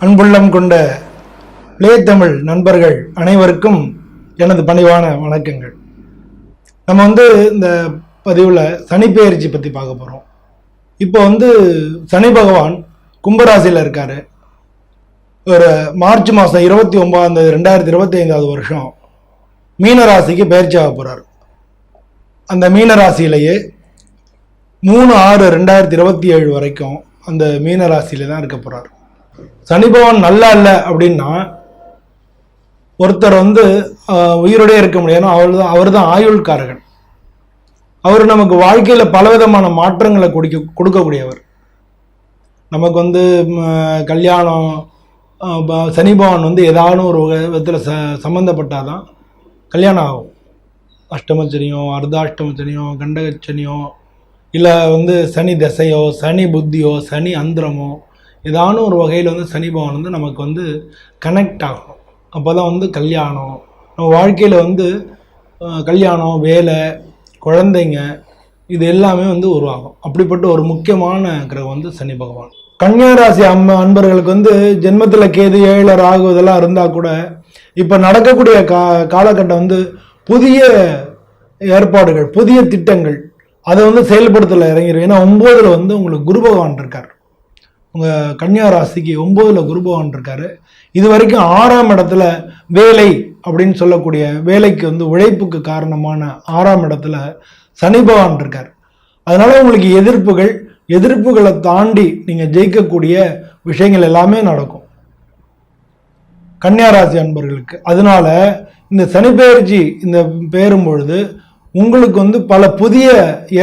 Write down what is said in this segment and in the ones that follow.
அன்புள்ளம் கொண்ட பிளே தமிழ் நண்பர்கள் அனைவருக்கும் எனது பணிவான வணக்கங்கள். நம்ம இந்த பதிவில் சனி பெயர்ச்சி பற்றி பார்க்க போகிறோம். இப்போ சனி பகவான் கும்பராசியில் இருக்கார். ஒரு மார்ச் மாதம் 29 2025 வருஷம் மீனராசிக்கு பயிற்சி ஆக போகிறார். அந்த மீனராசியிலேயே 3/6/2027 வரைக்கும் அந்த மீனராசியில தான் இருக்க போகிறார். சனி பகவான் நல்லா இல்லை அப்படின்னா ஒருத்தர் உயிரோடே இருக்க முடியாது. அவர் தான் ஆயுள்காரகன். அவர் நமக்கு வாழ்க்கையில் பலவிதமான மாற்றங்களை கொடுக்கக்கூடியவர். நமக்கு கல்யாணம் சனி பகவான் ஏதாவது ஒரு விதத்தில் சம்மந்தப்பட்டாதான் கல்யாணம் ஆகும். அஷ்டமச்சனியோ அர்த்தாஷ்டமச்சனியோ கண்டகச்சனியோ இல்லை சனி தசையோ சனி புத்தியோ சனி அந்திரமோ ஏதான ஒரு வகையில் சனி பகவான் நமக்கு கனெக்ட் ஆகணும். அப்போ தான் கல்யாணம் நம்ம வாழ்க்கையில் கல்யாணம் வேலை குழந்தைங்க இது எல்லாமே உருவாகும். அப்படிப்பட்ட ஒரு முக்கியமான கிரகம் சனி பகவான். கன்னியாராசி அன்பர்களுக்கு ஜென்மத்தில் கேது 7 ராகு இதெல்லாம் இருந்தால் கூட இப்போ நடக்கக்கூடிய காலகட்டம் புதிய ஏற்பாடுகள் புதிய திட்டங்கள் அதை செயல்படுத்தல இறங்கிடும். ஏன்னா 9ல் உங்களுக்கு குரு பகவான் இருக்கார். உங்கள் கன்னியா ராசிக்கு 9ல் குரு பகவான் இருக்காரு. இது வரைக்கும் 6ஆம் இடத்துல வேலை அப்படின்னு சொல்லக்கூடிய வேலைக்கு உழைப்புக்கு காரணமான 6ஆம் இடத்துல சனி பகவான் இருக்கார். அதனால உங்களுக்கு எதிர்ப்புகளை தாண்டி நீங்கள் ஜெயிக்கக்கூடிய விஷயங்கள் எல்லாமே நடக்கும் கன்னியாராசி அன்பர்களுக்கு. அதனால இந்த சனி பெயர்ச்சி பெயரும் பொழுது உங்களுக்கு பல புதிய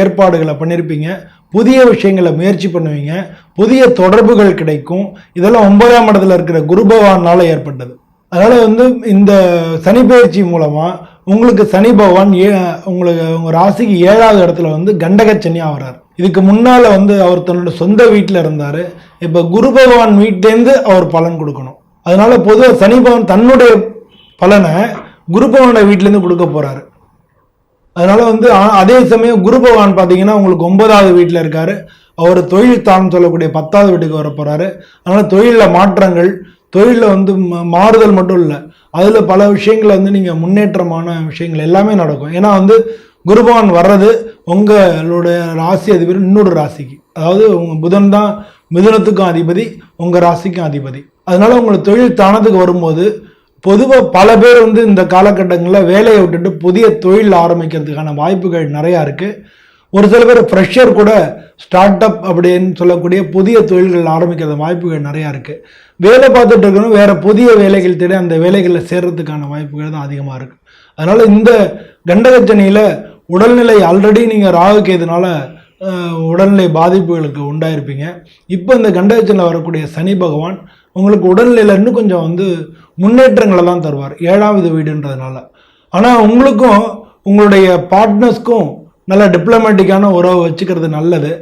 ஏற்பாடுகளை பண்ணியிருப்பீங்க, புதிய விஷயங்களை முயற்சி பண்ணுவீங்க, புதிய தொடர்புகள் கிடைக்கும். இதெல்லாம் 9ஆம் இடத்துல இருக்கிற குரு பகவானால ஏற்பட்டது. அதனால இந்த சனி பெயர்ச்சி மூலமா உங்களுக்கு சனி பகவான் உங்க ராசிக்கு 7வது இடத்துல கண்டகச்சனி ஆகிறார். இதுக்கு முன்னால அவர் தன்னோட சொந்த வீட்டில் இருந்தாரு. இப்ப குரு பகவான் வீட்டிலேருந்து அவர் பலன் கொடுக்கணும். அதனால பொதுவாக சனி பகவான் தன்னுடைய பலனை குரு பகவானோட வீட்டிலேருந்து கொடுக்க போறாரு. அதனால அதே சமயம் குரு பகவான் பார்த்தீங்கன்னா உங்களுக்கு 9வது வீட்டில் இருக்காரு. அவர் தொழில் தானம் சொல்லக்கூடிய 10வது வீட்டுக்கு வர போறாரு. அதனால தொழிலில் மாற்றங்கள், தொழிலில் மாறுதல் மட்டும் இல்லை, அதில் பல விஷயங்கள் நீங்கள் முன்னேற்றமான விஷயங்கள் எல்லாமே நடக்கும். ஏன்னா குரு பகவான் வர்றது உங்களுடைய ராசி அதிபதி இன்னொரு ராசிக்கு, அதாவது உங்க புதன் தான் மிதுனத்துக்கும் அதிபதி, உங்க ராசிக்கும் அதிபதி. அதனால உங்களுக்கு தொழில் தானத்துக்கு வரும்போது பொதுவாக பல பேர் இந்த காலகட்டங்களில் வேலையை விட்டுட்டு புதிய தொழில் ஆரம்பிக்கிறதுக்கான வாய்ப்புகள் நிறையா இருக்குது. ஒரு சில பேர் ஃப்ரெஷர் கூட ஸ்டார்ட் அப் அப்படின்னு சொல்லக்கூடிய புதிய தொழில்கள் ஆரம்பிக்கிற வாய்ப்புகள் நிறையா இருக்குது. வேலை பார்த்துட்டு இருக்கணும், வேறு புதிய வேலைகள் தேடி அந்த வேலைகளில் சேர்றதுக்கான வாய்ப்புகள் தான் அதிகமாக இருக்குது. அதனால் இந்த கண்டகச்சனியில் உடல்நிலை ஆல்ரெடி நீங்கள் ராகு கேதுனால உடல்நிலை பாதிப்புகளுக்கு உண்டாயிருப்பீங்க. இப்போ இந்த கண்டகச்சனியில் வரக்கூடிய சனி பகவான் உங்களுக்கு உடல்நிலையில் இன்னும் கொஞ்சம் முன்னேற்றங்களை தான் தருவார் 7வது வீடுன்றதுனால. ஆனால் உங்களுக்கும் உங்களுடைய பார்ட்னர்ஸ்க்கும் நல்ல டிப்ளமேட்டிக்கான உறவை வச்சுக்கிறது நல்லது.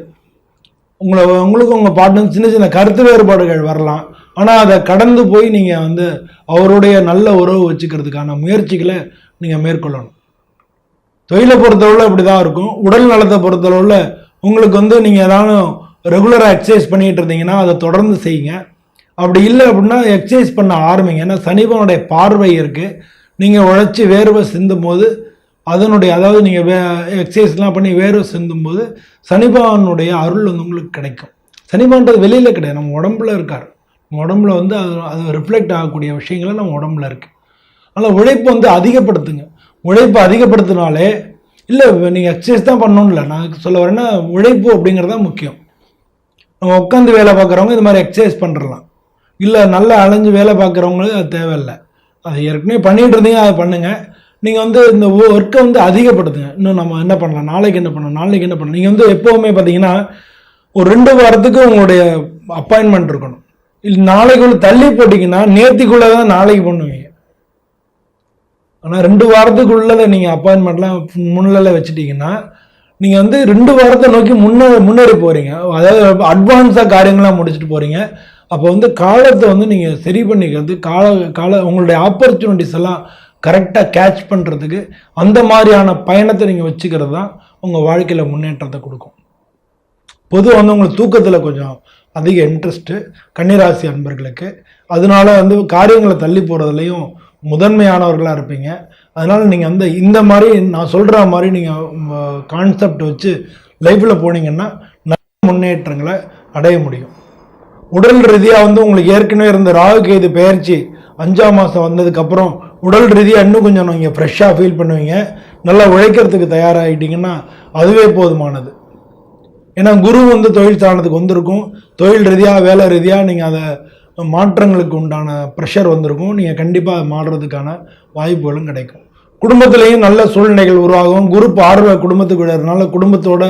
உங்களுக்கும் உங்கள் பார்ட்னர்ஸ் சின்ன சின்ன கருத்து வேறுபாடுகள் வரலாம். ஆனால் அதை கடந்து போய் நீங்கள் அவருடைய நல்ல உறவு வச்சுக்கிறதுக்கான முயற்சிகளை நீங்கள் மேற்கொள்ளணும். தொழிலை பொறுத்தளவில் இப்படி தான் இருக்கும். உடல் நலத்தை பொறுத்தளவில் உங்களுக்கு நீங்கள் ஏதாவது ரெகுலராக எக்ஸசைஸ் பண்ணிகிட்டு இருந்தீங்கன்னா அதை தொடர்ந்து செய்யுங்க. அப்படி இல்லை அப்படின்னா எக்ஸசைஸ் பண்ண ஆரம்பிங்க. ஏன்னா சனிபவனுடைய பார்வை இருக்குது. நீங்கள் உழைச்சி வேர்வை சிந்தும் போது அதாவது நீங்கள் எக்ஸசைஸ்லாம் பண்ணி வேர்வை சிந்தும் போது சனிபவனுடைய அருள் உங்களுக்கு கிடைக்கும். சனிபவன்றது வெளியில் கிடையாது, நம்ம உடம்புல இருக்கார். நம்ம உடம்புல அது ரிஃப்ளெக்ட் ஆகக்கூடிய விஷயங்கள் நம்ம உடம்புல இருக்குது. அதனால் உழைப்பு அதிகப்படுத்துங்க. உழைப்பு அதிகப்படுத்தினாலே இல்லை நீங்கள் எக்ஸசைஸ் தான் பண்ணணும் இல்லை, நான் சொல்ல வரேன்னா உழைப்பு அப்படிங்கிறது தான் முக்கியம். நம்ம உட்காந்து வேலை பார்க்குறவங்க இது மாதிரி எக்ஸசைஸ் பண்ணுறலாம். இல்லை நல்லா அலைஞ்சு வேலை பார்க்குறவங்களுக்கு அது தேவையில்லை. அதை ஏற்கனவே பண்ணிகிட்டு இருந்தீங்க, அதை பண்ணுங்கள். நீங்கள் இந்த ஒர்க்கை அதிகப்படுத்துங்க. இன்னும் நம்ம என்ன பண்ணலாம், நாளைக்கு என்ன பண்ணலாம். நீங்கள் எப்போவுமே பார்த்தீங்கன்னா ஒரு 2 வாரத்துக்கு உங்களுடைய அப்பாயின்மெண்ட் இருக்கணும். இல்லை நாளைக்குள்ளே தள்ளி போட்டிங்கன்னா நேற்றுக்குள்ளே தான் நாளைக்கு பண்ணுவீங்க. ஆனால் 2 வாரத்துக்குள்ளதை நீங்கள் அப்பாயின்மெண்ட்லாம் முன்னிலையில் வச்சுட்டிங்கன்னா நீங்கள் 2 வாரத்தை நோக்கி முன்னேறி போகிறீங்க. அதாவது அட்வான்ஸாக காரியங்கள்லாம் முடிச்சுட்டு போகிறீங்க. அப்போ காலத்தை நீங்கள் சரி பண்ணிக்கிறது, உங்களுடைய ஆப்பர்ச்சுனிட்டிஸ் எல்லாம் கரெக்டாக கேட்ச் பண்ணுறதுக்கு அந்த மாதிரியான பயணத்தை நீங்கள் வச்சுக்கிறது தான் உங்கள் வாழ்க்கையில் முன்னேற்றத்தை கொடுக்கும். பொதுவாக உங்களுக்கு தூக்கத்தில் கொஞ்சம் அதிக இன்ட்ரெஸ்ட்டு கன்னிராசி அன்பர்களுக்கு. அதனால வந்து காரியங்களை தள்ளி போகிறதுலையும் முதன்மையானவர்களாக இருப்பீங்க. அதனால் நீங்கள் வந்து இந்த மாதிரி நான் சொல்கிற மாதிரி நீங்கள் கான்செப்ட் வச்சு லைஃப்பில் போனீங்கன்னா நல்ல முன்னேற்றங்களை அடைய முடியும். உடல் ரீதியாக வந்து உங்களுக்கு ஏற்கனவே இருந்த ராகு கேது பெயர்ச்சி 5ஆம் மாதம் வந்ததுக்கப்புறம் உடல் ரீதியாக இன்னும் கொஞ்சம் நீங்கள் ஃப்ரெஷ்ஷாக ஃபீல் பண்ணுவீங்க. நல்லா உழைக்கிறதுக்கு தயாராகிட்டிங்கன்னா அதுவே போதுமானது. ஏன்னா குரு வந்து தொழில் ஸ்தானத்துக்கு வந்திருக்கும். தொழில் ரீதியாக வேலை ரீதியாக நீங்கள் அதை மாற்றங்களுக்கு உண்டான ப்ரெஷர் வந்திருக்கும். நீங்கள் கண்டிப்பாக மாறுறதுக்கான வாய்ப்புகளும் கிடைக்கும். குடும்பத்திலையும் நல்ல சூழ்நிலைகள் உருவாகும். குரு பார்வை குடும்பத்துக்கு விடுறதுனால குடும்பத்தோட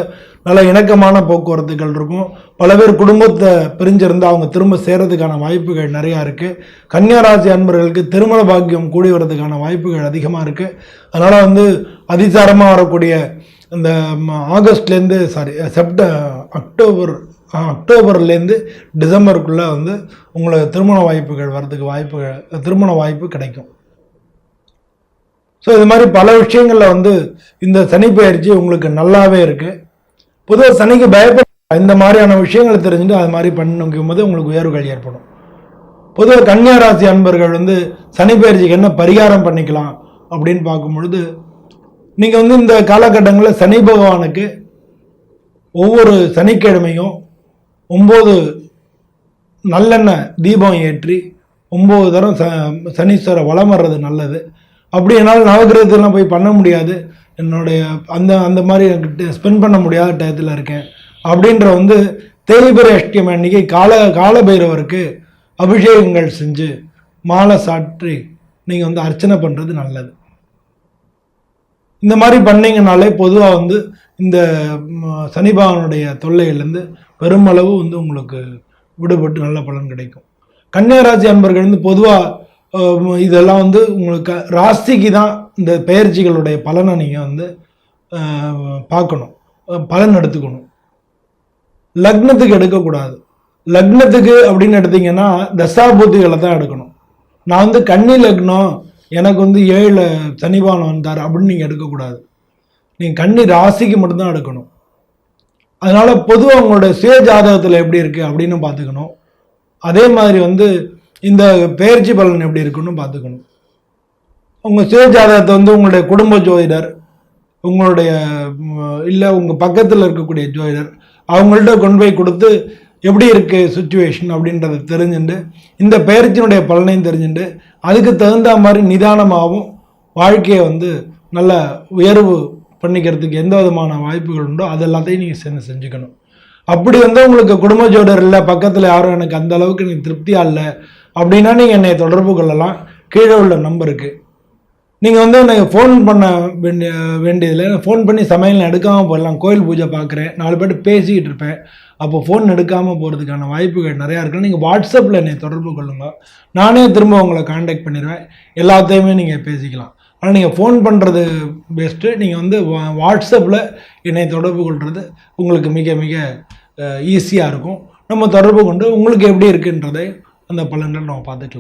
நல்ல இணக்கமான போக்குவரத்துகள் இருக்கும். பல பேர் குடும்பத்தை பிரிஞ்சிருந்து அவங்க திரும்ப சேர்றதுக்கான வாய்ப்புகள் நிறையா இருக்குது. கன்னியாராசி அன்பர்களுக்கு திருமண பாக்கியம் கூடி வர்றதுக்கான வாய்ப்புகள் அதிகமாக இருக்குது. அதனால் வந்து அதிசாரமாக வரக்கூடிய இந்த ஆகஸ்ட்லேருந்து அக்டோபர்லேருந்து டிசம்பருக்குள்ளே வந்து உங்களுக்கு திருமண வாய்ப்புகள் வர்றதுக்கு திருமண வாய்ப்பு கிடைக்கும். ஸோ இது மாதிரி பல விஷயங்களில் வந்து இந்த சனி பெயர்ச்சி உங்களுக்கு நல்லாவே இருக்குது. பொதுவாக சனிக்கு பயப்பட இந்த மாதிரியான விஷயங்களை தெரிஞ்சுட்டு அது மாதிரி பண்ணிக்கும் போது உங்களுக்கு உயர்வுகள் ஏற்படும். பொதுவாக கன்னியாராசி அன்பர்கள் வந்து சனி பெயர்ச்சிக்கு என்ன பரிகாரம் பண்ணிக்கலாம் அப்படின்னு பார்க்கும் பொழுது, நீங்கள் வந்து இந்த காலகட்டங்களில் சனி பகவானுக்கு ஒவ்வொரு சனிக்கிழமையும் 9 நல்லெண்ணெய் தீபம் ஏற்றி 9 தரம் சனீஸ்வர வலம் வர்றது நல்லது. அப்படி என்னால் நவகிரகத்திலாம் போய் பண்ண முடியாது, என்னுடைய அந்த மாதிரி எனக்கு ஸ்பெண்ட் பண்ண முடியாத டயத்தில் இருக்கேன் அப்படின்ற வந்து தேய்பிரை அஷ்டமி அன்னைக்கு காலபைரவருக்கு அபிஷேகங்கள் செஞ்சு மாலை சாற்றி நீங்கள் வந்து அர்ச்சனை பண்ணுறது நல்லது. இந்த மாதிரி பண்ணிங்கனாலே பொதுவாக வந்து இந்த சனிபகவானுடைய தொல்லையிலேருந்து பெருமளவு வந்து உங்களுக்கு விடுபட்டு நல்ல பலன் கிடைக்கும். கன்னியாராசி அன்பர்கள் வந்து பொதுவாக இதெல்லாம் வந்து உங்களுக்கு ராசிக்கு தான் இந்த பெயர்ச்சிகளுடைய பலனை நீங்கள் வந்து பார்க்கணும், பலன் எடுத்துக்கணும். லக்னத்துக்கு எடுக்கக்கூடாது. லக்னத்துக்கு அப்படின்னு எடுத்தீங்கன்னா தசாபூத்திகளை தான் எடுக்கணும். நான் வந்து கன்னி லக்னம், எனக்கு வந்து 7 சனிபகவான் வந்தார் அப்படின்னு நீங்கள் எடுக்கக்கூடாது. நீங்கள் கன்னி ராசிக்கு மட்டும்தான் எடுக்கணும். அதனால் பொதுவாக உங்களுடைய சுய ஜாதகத்தில் எப்படி இருக்குது அப்படின்னு பார்த்துக்கணும். அதே மாதிரி வந்து இந்த பெயர்ச்சி பலன் எப்படி இருக்குன்னு பார்த்துக்கணும். உங்கள் சுய ஜாதகத்தை வந்து உங்களுடைய குடும்ப ஜோதிடர், உங்களுடைய இல்லை உங்கள் பக்கத்தில் இருக்கக்கூடிய ஜோதிடர் அவங்கள்ட்ட கொண்டு போய் கொடுத்து எப்படி இருக்குது சுச்சுவேஷன் அப்படின்றத தெரிஞ்சுட்டு இந்த பெயர்ச்சியினுடைய பலனையும் தெரிஞ்சுட்டு அதுக்கு தகுந்த மாதிரி நிதானமாகவும் வாழ்க்கையை வந்து நல்ல உயர்வு பண்ணிக்கிறதுக்கு எந்த விதமான வாய்ப்புகள் உண்டோ அது எல்லாத்தையும் நீங்கள் செஞ்சுக்கணும். அப்படி வந்து உங்களுக்கு குடும்ப ஜோதிடர் இல்லை, பக்கத்தில் யாரும் எனக்கு அந்த அளவுக்கு எனக்கு திருப்தியாக இல்லை அப்படின்னா நீங்கள் என்னை தொடர்பு கொள்ளலாம். கீழே உள்ள நம்பருக்கு நீங்கள் வந்து எனக்கு ஃபோன் பண்ண வேண்டியதில்லை. ஃபோன் பண்ணி சமையல் எடுக்காமல் போயிடலாம். கோயில் பூஜை பார்க்குறேன், 4 பேர்ட்டு பேசிக்கிட்டு இருப்பேன், அப்போ ஃபோன் எடுக்காமல் போகிறதுக்கான வாய்ப்புகள் நிறையா இருக்குது. நீங்கள் வாட்ஸ்அப்பில் என்னை தொடர்பு கொள்ளுங்கள், நானே திரும்ப உங்களை காண்டாக்ட் பண்ணிடுவேன், எல்லாத்தையுமே நீங்கள் பேசிக்கலாம். ஆனால் நீங்கள் ஃபோன் பண்ணுறது பெஸ்ட்டு. நீங்கள் வந்து வாட்ஸ்அப்பில் என்னை தொடர்பு கொள்வது உங்களுக்கு மிக மிக ஈஸியாக இருக்கும். நம்ம தொடர்பு கொண்டு உங்களுக்கு எப்படி இருக்குன்றதை அந்த பலன்கள் நம்ம பார்த்துக்கலாம்.